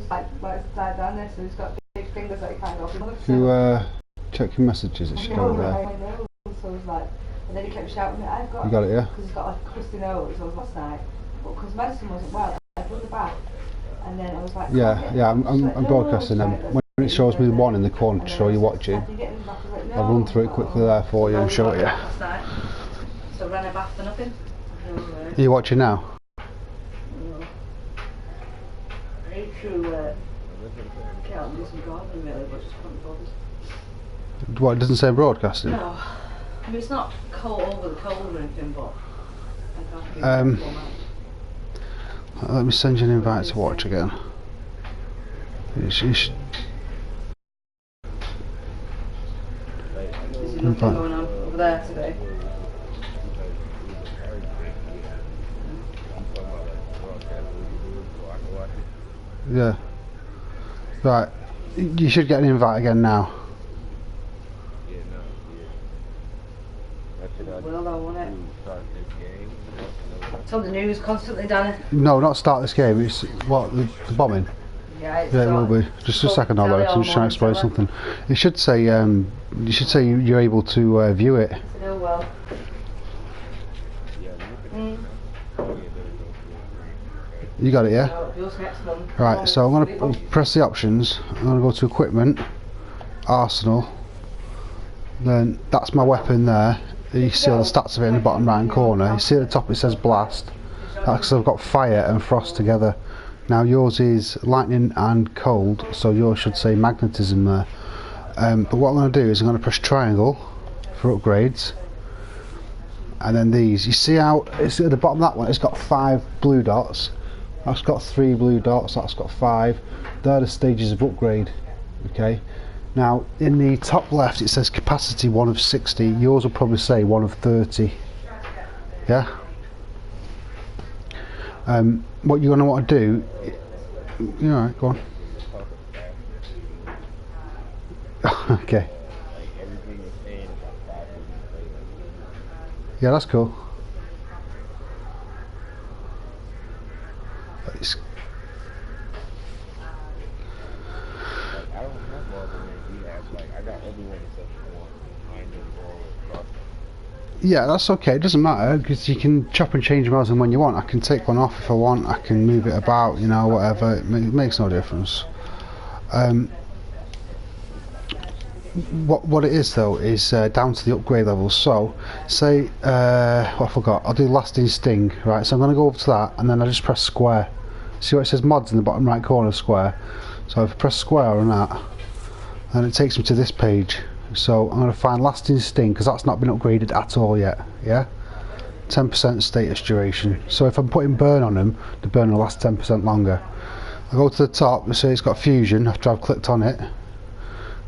like side down there, so he's got big fingers that he can't go through. If you check your messages, it should go there. I know. So I was like, and then he kept shouting, I've got. You got it, yeah? Because he's got like a crusty nose. I was last night, but because medicine wasn't well, I put the bath, and then I was like, yeah. I'm broadcasting them. When it shows me the one in the corner to show you watching, I'll run through it quickly there for you and show it you. So ran a bath for nothing. Are you watching now? I need to get out and do some gardening really, but just can't be bothered. What, it doesn't say broadcasting? No. I mean, it's not cold over the cold or anything, but I can't be let me send you an invite to watch again. You should. Is there nothing going on over there today? Yeah. Right. You should get an invite again now. Well, though, won't it? It's on the news constantly, Danny. No, not start this game. It's what the bombing. Yeah, it will be. Just a second, although I'm just trying to explain something. It should say you should say you're able to view it. Oh well. You got it, yeah? Right, so I'm going to press the options. I'm going to go to equipment, Arsenal. Then that's my weapon there. You see all the stats of it in the bottom right hand corner. You see at the top it says blast. That's because I've got fire and frost together. Now yours is lightning and cold, so yours should say magnetism there. But what I'm going to do is I'm going to press triangle for upgrades. And then these. You see how it's at the bottom of that one, it's got 5 blue dots. That's got 3 blue dots, that's got 5. They're the stages of upgrade. Okay. Now in the top left it says capacity 1 of 60. Yours will probably say 1 of 30. Yeah. What you're going to want to do, alright, go on. Okay. Yeah, that's cool. Yeah, that's okay, it doesn't matter because you can chop and change them as and when you want. I can take one off if I want, I can move it about, whatever, it makes no difference. What it is though is down to the upgrade levels. So say what I forgot, I'll do lasting sting, right? So I'm going to go up to that and then I just press square. See what it says mods in the bottom right corner, square. So if I press square on that, then it takes me to this page. So I'm going to find lasting sting because that's not been upgraded at all yet. Yeah, 10% status duration. So if I'm putting burn on them, the burn will last 10% longer. I go to the top and say it's got fusion after I've clicked on it.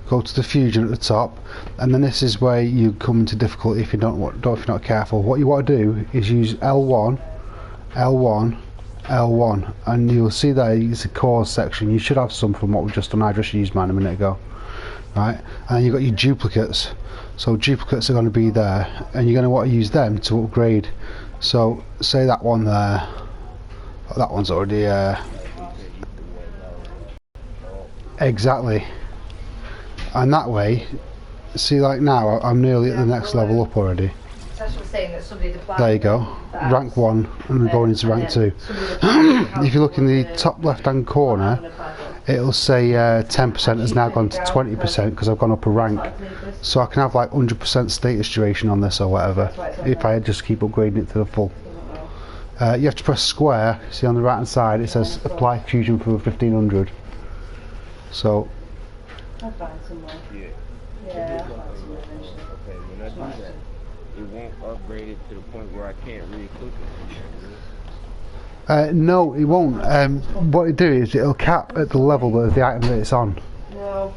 Go to the fusion at the top, and then this is where you come into difficulty if you if you're not careful. What you want to do is use L1, L1, L1, and you'll see there it's a cores section. You should have some from what we've just done. I just used mine a minute ago. Right, and you've got your duplicates. So duplicates are going to be there, and you're going to want to use them to upgrade. So say that one there. That one's already exactly. And that way, see, like now I'm nearly at the next level up already. There you go, rank 1 and we're going into rank 2. If you look in the top left hand corner, it'll say 10% has now gone to 20% because I've gone up a rank. So I can have like 100% status duration on this or whatever if I just keep upgrading it to the full. You have to press square. See on the right hand side it says apply fusion for 1500. So I'll find somewhere. Yeah, I'll find somewhere eventually. Okay, when I do that, it won't upgrade it to the point where I can't really click it. No, it won't. What it do is it'll cap at the level of the item that it's on. No,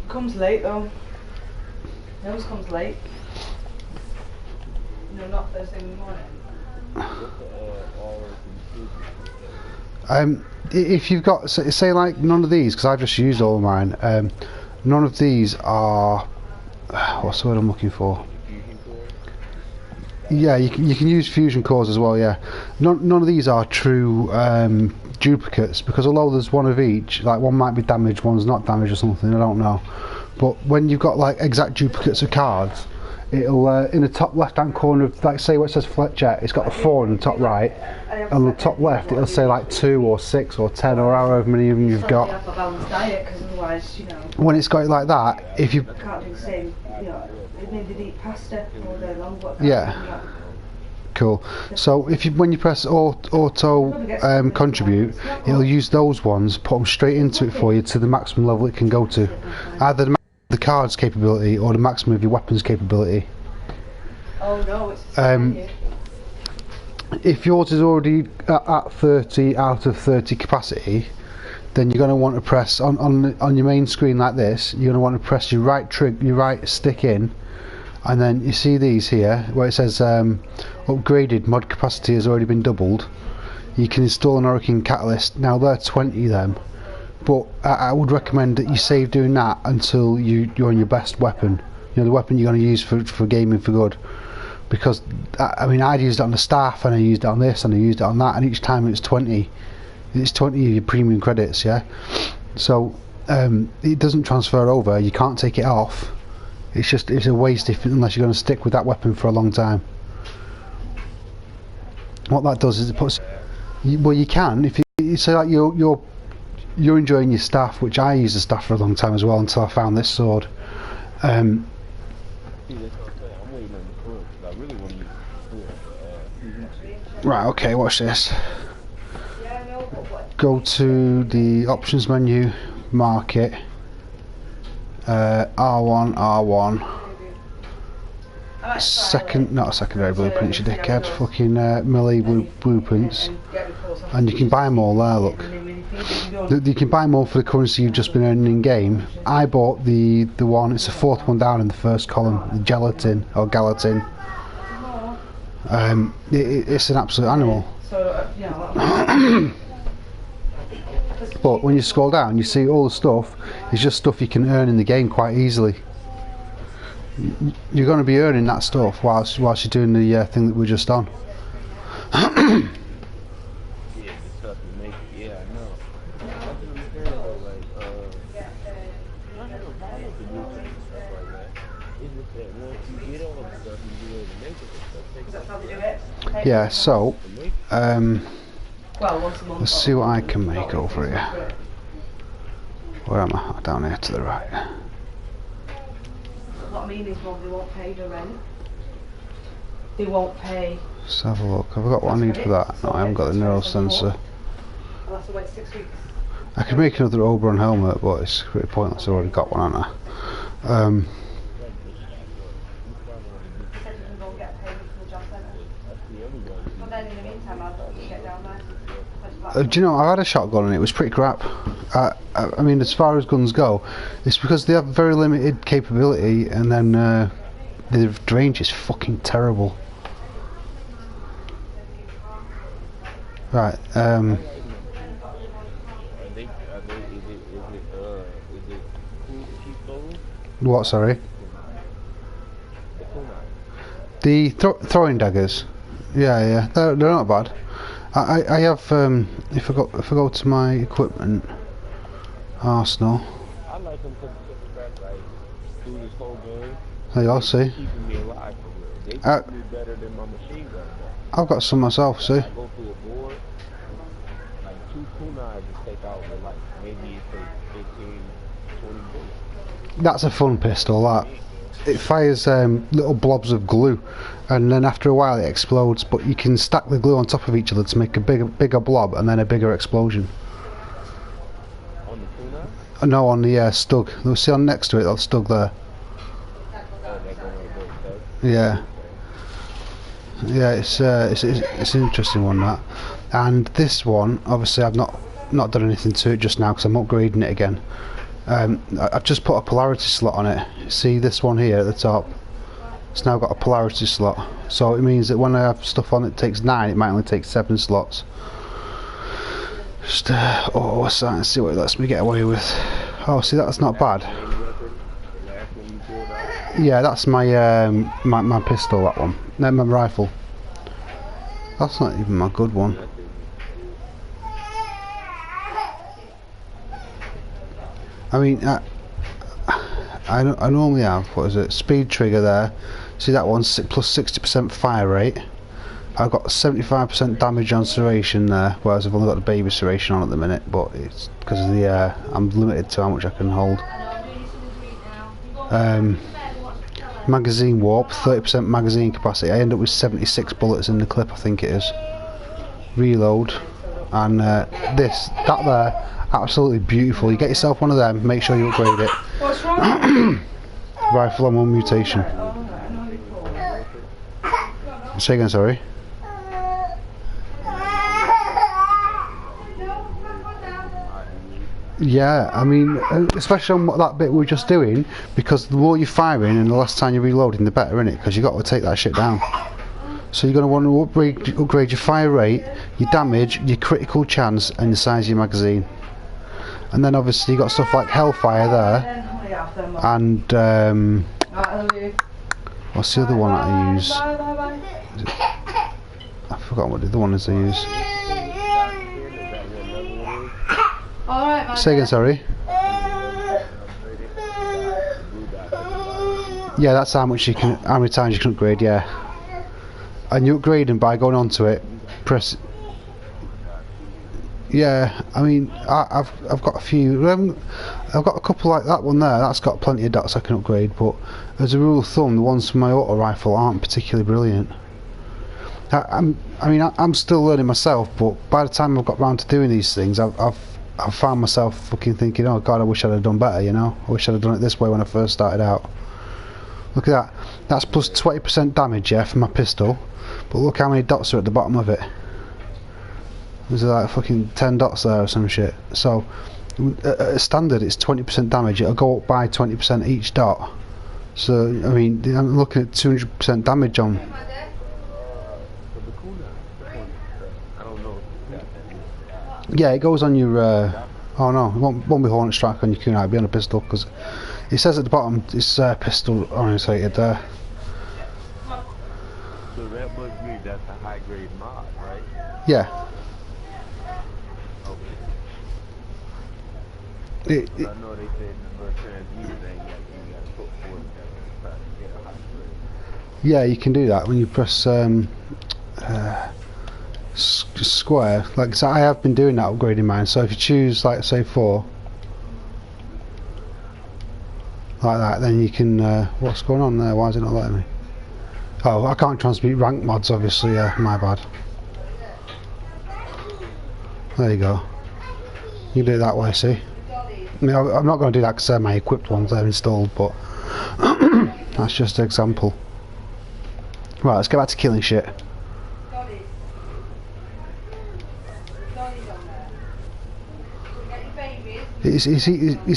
it comes late though. It always comes late. No, not first thing in the morning. If you've got, say like none of these, because I've just used all of mine, none of these are, what's the word I'm looking for? Yeah, you can use fusion cores as well, yeah. None of these are true duplicates, because although there's one of each, like one might be damaged, one's not damaged or something, I don't know. But when you've got like exact duplicates of cards, it'll in the top left hand corner of, like say where it says Fletcher, it's got the 4 in the top right, and on the top left it'll say like 2 or 6 or 10 or however many of them you've got. When it's got it like that, if you can't do the same, you know, maybe they eat pasta all day long. Yeah. Cool. So if you, when you press auto contribute, it'll use those ones, put them straight into it for you to the maximum level it can go to, either the cards capability or the maximum of your weapons capability. Oh no, it's if yours is already at 30 out of 30 capacity, then you're going to want to press on your main screen like this. You're going to want to press your right stick in, and then you see these here where it says upgraded mod capacity has already been doubled. You can install an Orokin catalyst. Now they're 20 them, but I would recommend that you save doing that until you're on your best weapon. You know, the weapon you're going to use for gaming for good. Because I mean, I'd used it on the staff, and I used it on this, and I used it on that, and each time it's 20. It's 20 of your premium credits, yeah. So it doesn't transfer over. You can't take it off. It's a waste unless you're going to stick with that weapon for a long time. What that does is it puts. Well, you can if you say like you're enjoying your staff, which I used the staff for a long time as well until I found this sword. Right, okay, watch this. Go to the options menu, mark it, R1, not a secondary blueprint, you dickhead, fucking melee blueprints, and you can buy them all there, look. You can buy them all for the currency you've just been earning in game. I bought the one, it's the 4th one down in the first column, the gelatin, or gallatin. It's an absolute animal. But when you scroll down, you see all the stuff. It's just stuff you can earn in the game quite easily. You're going to be earning that stuff whilst you're doing the thing that we're just on. Yeah, so let's see what I can make over here. Where am I? Down here to the right. What I mean is, Mum, they won't pay the rent. They won't pay. Let's have a look. Have I got what I need for that? No, I haven't got the neural sensor. I'll have to wait 6 weeks. I could make another Oberon helmet, but it's pretty pointless. I've already got one, haven't I? Do you know, I've had a shotgun and it was pretty crap. I mean, as far as guns go, it's because they have very limited capability, and then the range is fucking terrible. Right, what, sorry? The throwing daggers. Yeah, they're not bad. I have if I go to my equipment arsenal. I like them through this whole game. There you are, see. Keeping me alive. They keep me better than my machine gun. I've got some myself, see. I go through a board, like 2 kunais just take out with like maybe it takes 15, 20 bullets. That's a fun pistol, that. It fires little blobs of glue, and then after a while it explodes, but you can stack the glue on top of each other to make a bigger blob and then a bigger explosion. On the kunai? No, on the stug. You'll see on next to it, that stug there. Yeah. Yeah, it's an interesting one, that. And this one, obviously I've not done anything to it just now because I'm upgrading it again. I've just put a polarity slot on it. See this one here at the top? It's now got a polarity slot, so it means that when I have stuff on that takes 9, it might only take 7 slots. Just what's that? Let's see what it lets me get away with. Oh, see, that's not bad. Yeah, that's my my pistol. That one. No, my rifle. That's not even my good one. I mean, I normally have, what is it, speed trigger there. See that one, plus 60% fire rate. I've got 75% damage on serration there, whereas I've only got the baby serration on at the minute, but it's because of the I'm limited to how much I can hold. Magazine warp, 30% magazine capacity. I end up with 76 bullets in the clip, I think it is. Reload, and that there, absolutely beautiful. You get yourself one of them, make sure you upgrade it. What's wrong? Rifle ammo mutation. Say again, sorry. Yeah, I mean, especially on that bit we were just doing, because the more you're firing and the less time you're reloading, the better, innit? Because you've got to take that shit down. So you're going to want to upgrade your fire rate, your damage, your critical chance, and the size of your magazine. And then obviously you've got stuff like Hellfire there, and what's the other one that I use? I forgot what the other one is I use. Say again, sorry. Yeah, that's how much you can, how many times you can upgrade. Yeah, and you upgrade them by going onto it. Press. Yeah, I mean, I've got a few. I've got a couple like that one there. That's got plenty of dots I can upgrade. But as a rule of thumb, the ones from my auto rifle aren't particularly brilliant. I'm still learning myself, but by the time I've got round to doing these things, I've found myself fucking thinking, oh god, I wish I'd have done better, you know? I wish I'd have done it this way when I first started out. Look at that. That's plus 20% damage, yeah, for my pistol. But look how many dots are at the bottom of it. There's like fucking 10 dots there or some shit. So, at standard, it's 20% damage. It'll go up by 20% each dot. So, I mean, I'm looking at 200% damage on. Yeah, it goes on your. Oh no, it won't be Hornet Strike on your kunai. It'll be on a pistol because it says at the bottom it's pistol orientated there. So that must mean that's a high grade mod, right? Yeah. Okay. I know they said the first transmuter thing you got to put forward to get a high grade. Yeah, you can do that when you press square. Like so I have been doing that, upgrading mine. So if you choose, like say 4 like that, then you can what's going on there? Why is it not letting me? Oh, I can't transmute rank mods, obviously. My bad. There you go. You can do it that way, see? I mean, I'm not going to do that because they're my equipped ones, they're installed, but that's just an example. Right, let's get back to killing shit. It's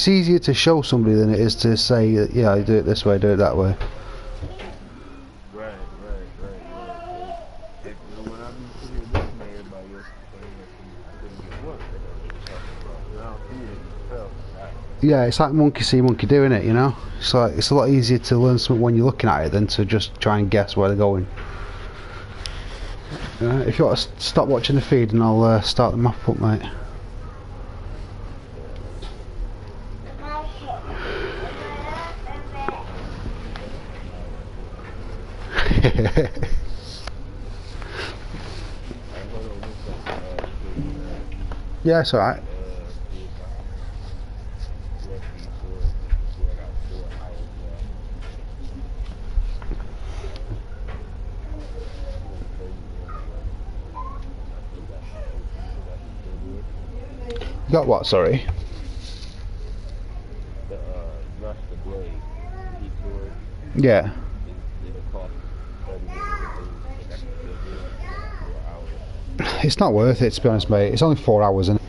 easier to show somebody than it is to say, yeah, do it this way, do it that way. Right. When I'm sitting here listening to everybody else saying that, Yeah, it's like monkey see, monkey do, innit, you know? So it's a lot easier to learn something when you're looking at it than to just try and guess where they're going. If you want to stop watching the feed and I'll start the map up, mate. Yeah, it's alright. You got what, sorry? Yeah. It's not worth it, to be honest, mate. It's only 4 hours, and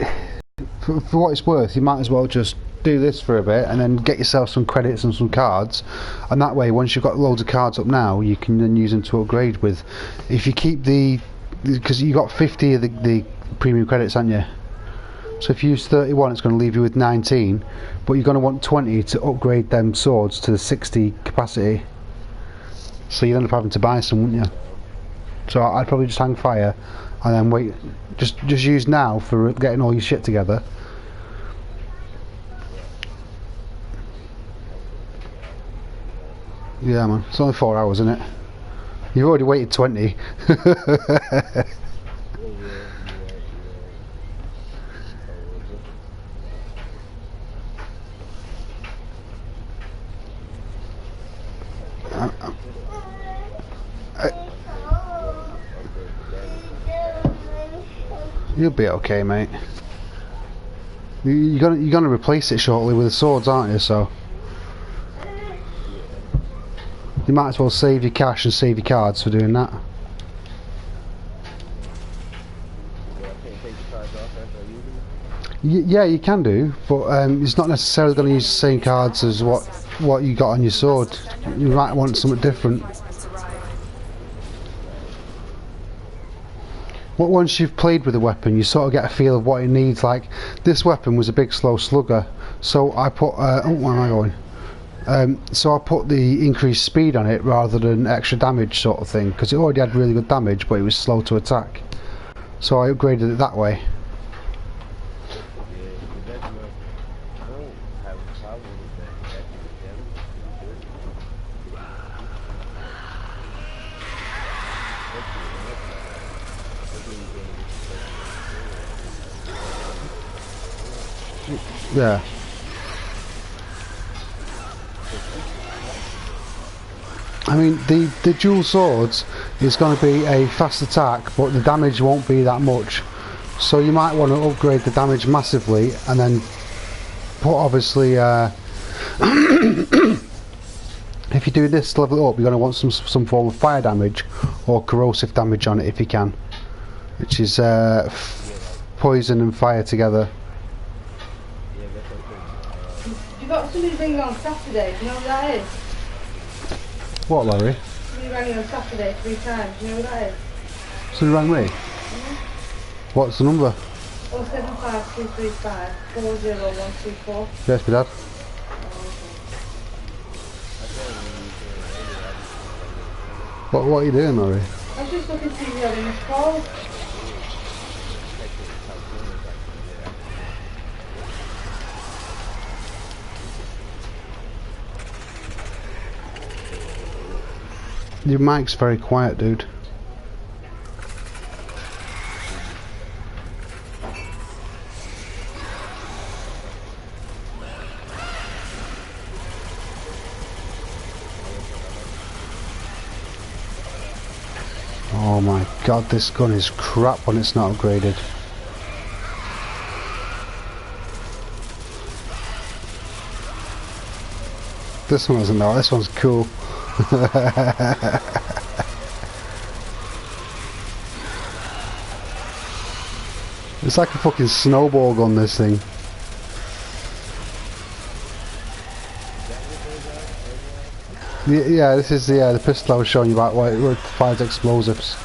for what it's worth, you might as well just do this for a bit and then get yourself some credits and some cards, and that way, once you've got loads of cards up now, you can then use them to upgrade with. If you keep because you got 50 of the premium credits, haven't you? So if you use 31, it's going to leave you with 19, but you're going to want 20 to upgrade them swords to the 60 capacity. So you'd end up having to buy some, wouldn't you? So I'd probably just hang fire and then wait. Just use now for getting all your shit together. Yeah, man. It's only 4 hours, isn't it? You've already waited 20. You'll be okay, mate. You're gonna replace it shortly with the swords, aren't you? So you might as well save your cash and save your cards for doing that. Yeah, you can do, but it's not necessarily going to use the same cards as what you got on your sword. You might want something different. But once you've played with the weapon, you sort of get a feel of what it needs. Like, this weapon was a big slow slugger, so I put oh, where am I going? So I put the increased speed on it rather than extra damage sort of thing, because it already had really good damage, but it was slow to attack. So I upgraded it that way. Yeah. I mean, the dual swords is going to be a fast attack, but the damage won't be that much. So you might want to upgrade the damage massively, and then put obviously if you do this to level it up, you're going to want some form of fire damage or corrosive damage on it if you can, which is poison and fire together. You got somebody ringing on Saturday, do you know who that is? What, Larry? Somebody rang you on Saturday 3 times, do you know who that is? Somebody rang me? What's the number? 075 40124. Yes, my dad. What are you doing, Larry? I was just looking to see if you had any call. Your mic's very quiet, dude. Oh my god, this gun is crap when it's not upgraded. This one isn't though, this one's cool. It's like a fucking snowball gun, this thing. Yeah, this is the pistol I was showing you about where it fires explosives.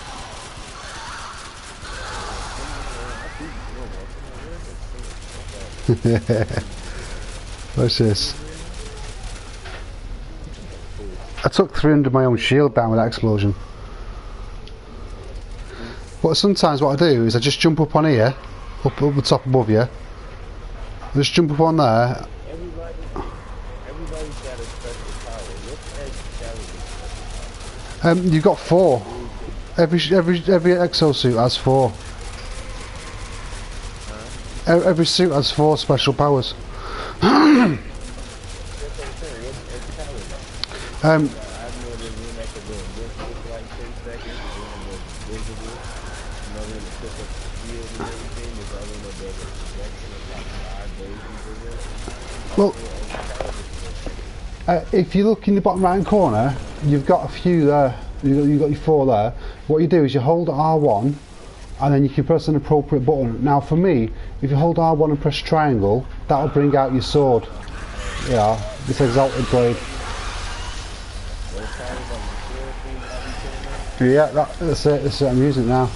What's this? I took 300 of my own shield down with that explosion. But sometimes what I do is I just jump up on here, up the top above you. I just jump up on there. Everybody's got a special power. What's edge You've got 4. Every exosuit has 4. Every suit has 4 special powers. Well, if you look in the bottom right hand corner, you've got a few there. You've got your 4 there. What you do is you hold R1 and then you can press an appropriate button. Now for me, if you hold R1 and press triangle, that'll bring out your sword. Yeah, this exalted blade. Yeah, that's it. That's it. I'm using it now.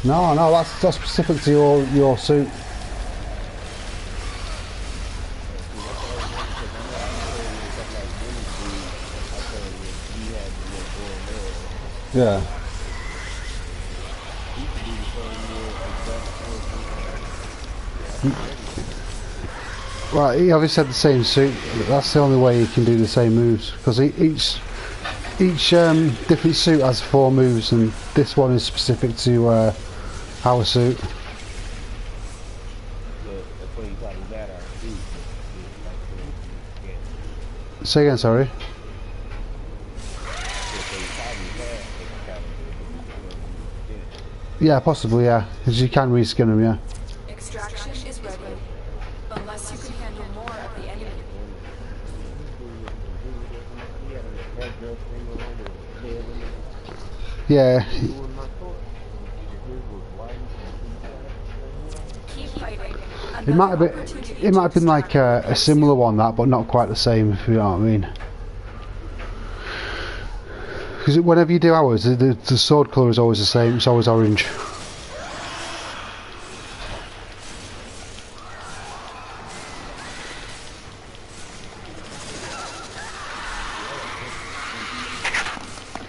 No, that's specific to your suit. Yeah. Right, he obviously had the same suit. That's the only way he can do the same moves, because each different suit has 4 moves, and this one is specific to our suit. Say again, sorry. Yeah, possibly, yeah. Because you can reskin them, yeah. Extraction is ready, unless you can handle more of the enemy. Yeah. Keep fighting. It might have been like a similar one, that, but not quite the same, if you know what I mean. Because whenever you do ours, the sword colour is always the same. It's always orange.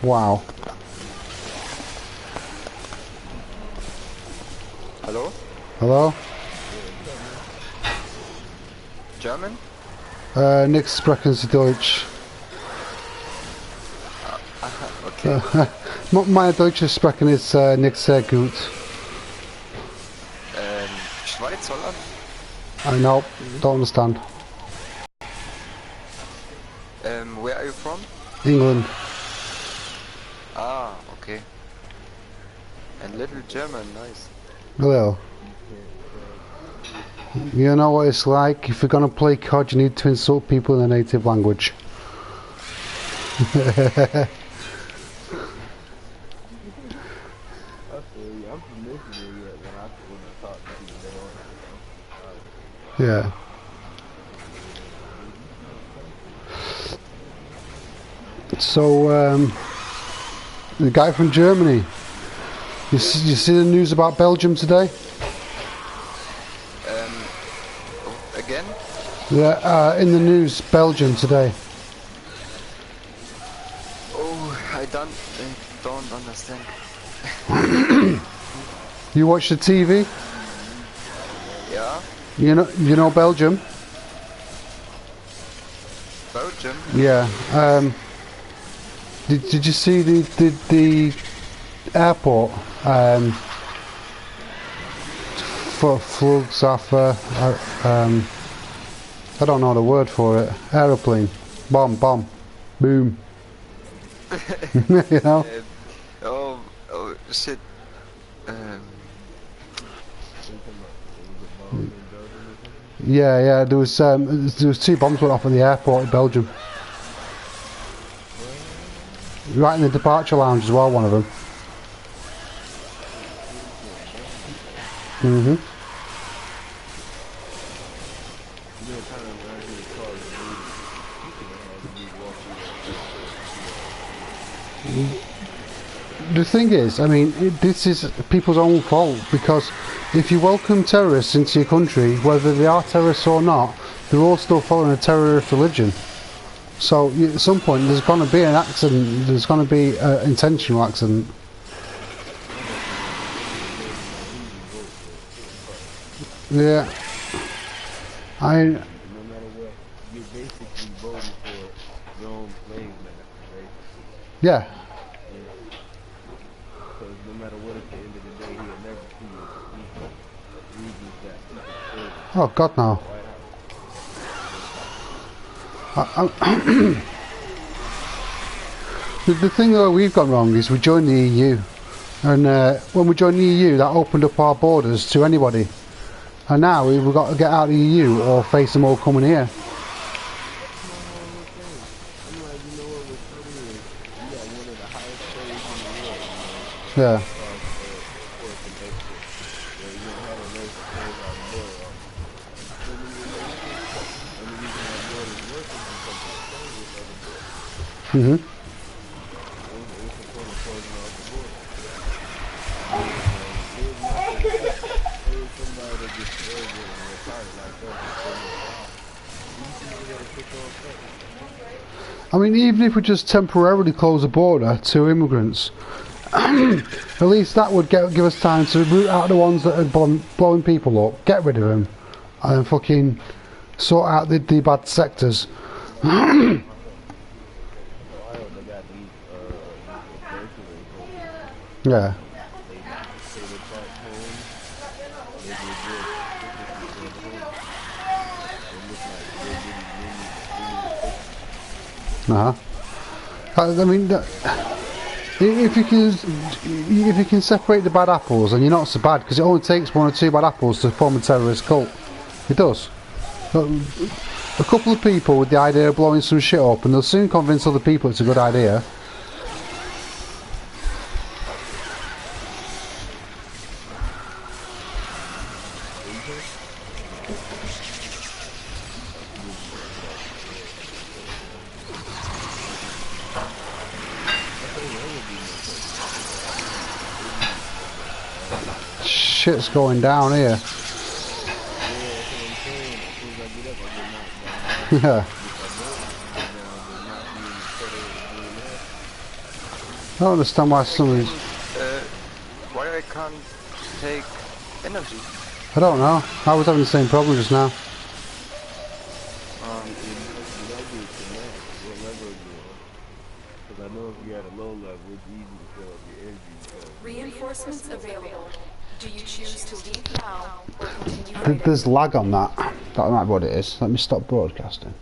Wow. Hello? Hello? German? Nix sprechen Sie Deutsch. Okay. Meine deutsche Sprechen ist nicht sehr gut. Schweiz, Holland? I know, don't understand. Where are you from? England. Ah, okay. And little German, nice. Hello. You know what it's like? If you're gonna play COD, you need to insult people in their native language. Yeah. So, the guy from Germany, you see the news about Belgium today? Again? Yeah, in the news, Belgium today. Oh, I don't understand. You watch the TV? Yeah? You know Belgium? Belgium? Yeah. Did you see the airport for Flugsafer? I don't know the word for it. Aeroplane. Bomb. Boom. You know? Oh shit. Yeah. There was 2 bombs went off at the airport in Belgium. Right in the departure lounge as well, one of them. The thing is, I mean, this is people's own fault, because if you welcome terrorists into your country, whether they are terrorists or not, they're all still following a terrorist religion. So at some point there's going to be an accident, there's going to be an intentional accident. Yeah. No matter what, you're basically voting for your own slave master, right? Yeah. Because no matter what, at the end of the day, he'll never see you as reasons that Oh God, no. The thing that we've gone wrong is we joined the EU, and when we joined the EU, that opened up our borders to anybody, and now we've got to get out of the EU or face them all coming here. Yeah. I mean, even if we just temporarily close the border to immigrants, at least that would give us time to root out the ones that are blowing people up, get rid of them, and fucking Sort out the bad sectors. Ohio, they got these Yeah. they look back home. They do good. They look like little bitty mini. I mean, if you can separate the bad apples, then you're not so bad, because it only takes 1 or 2 bad apples to form a terrorist cult. It does. A couple of people with the idea of blowing some shit up, and they'll soon convince other people it's a good idea. Shit's going down here. Yeah. I don't understand why somebody's... Why I can't take energy? I don't know. I was having the same problem just now. Reinforcements available. Do you choose to leave now or continue later? There's lag on that. That might be what it is. Let me stop broadcasting.